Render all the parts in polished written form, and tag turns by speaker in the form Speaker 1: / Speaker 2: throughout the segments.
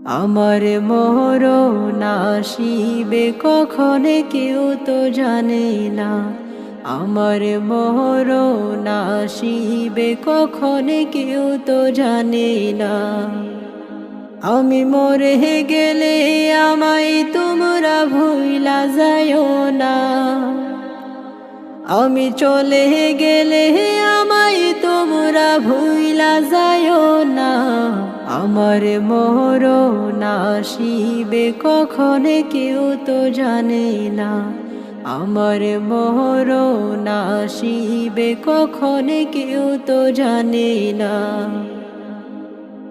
Speaker 1: আমার মরণ আসিবে কখনে কেউ তো জানে না। আমার মরণ আসিবে কখনে কেউ তো জানে না। আমি মরে গেলে আমায় তোমরা ভুইলা যাইও না। আমি চলে গেলে আমায় তোমরা ভুইলা যাইও না। আমার মরণ আসিবে কখনে কেউ তো জানে না। আমার মরণ আসিবে কখনে কেউ তো জানে না।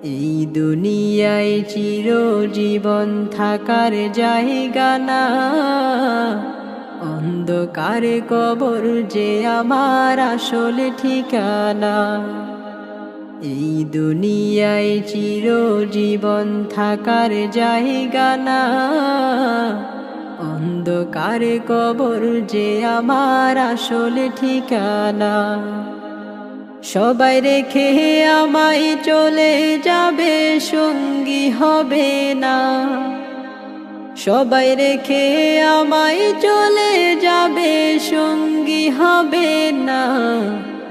Speaker 1: এই দুনিয়ায় চিরজীবন থাকার জায়গা না। অন্ধকারে কবর যে আমার আসল ঠিকানা। এই দুনিয়ায় চিরজীবন থাকার জায়গা না। অন্ধকারে কবর যে আমার আসল ঠিকানা। সবাই রেখে আমায় চলে যাবে, সঙ্গী হবে না। সবাই রেখে আমায় চলে যাবে, সঙ্গী হবে না।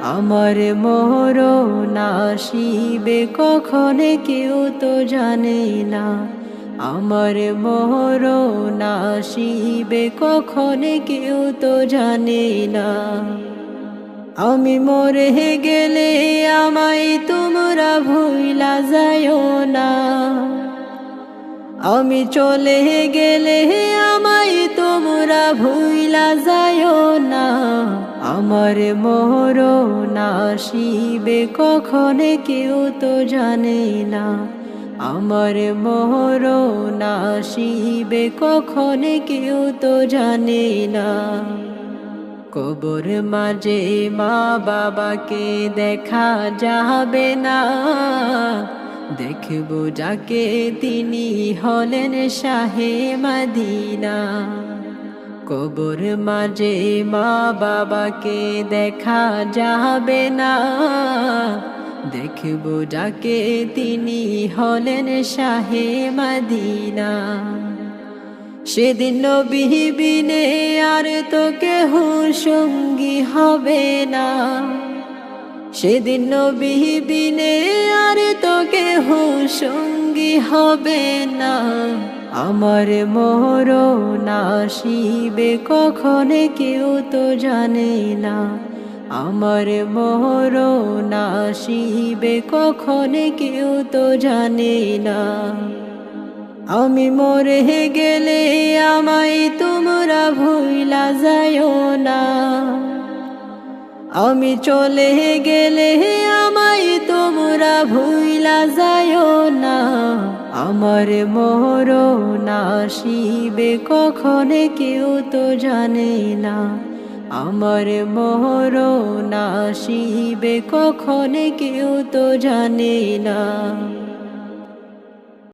Speaker 1: আমার মরণ আসিবে কখনে কেউ তো জানে না। আমার মরণ আসিবে কখনে কেউ তো জানে না। আমি মরে গেলে আমায় তোমরা ভুইলা যাইও না। আমি চলে গেলে আমায় তোমরা ভুইলা যাইও না। আমার মরণ আসিবে কখনে কেউ তো জানে না। আমার মরণ আসিবে কখনে কেউ তো জানে না। কবর মাঝে মা বাবাকে দেখা যাবে না। দেখব যাকে তিনি হলেন শাহে মদিনা। কবর মাঝে মা বাবাকে দেখা যাবে না। দেখব যাকে তিনি হলেন শাহে মদিনা। সেদিন নবী বিনে আর তো কেহ সঙ্গী হবে না। সেদিন নবী বিনে আর তো কেহ সঙ্গী হবে না। আমার মরণ আসিবে কখনে কেউ তো জানে না। আমার মরণ আসিবে কখনে কেউ তো জানে না। আমি মরে গেলে আমায় তোমরা ভুইলা যাইও না। আমি চলে গেলে আমায় তোমরা ভুইলা যাইও না। আমার মরণ আসিবে কখনে কেউ তো জানে না। আমার মরণ আসিবে কখনে কেউ তো জানে না।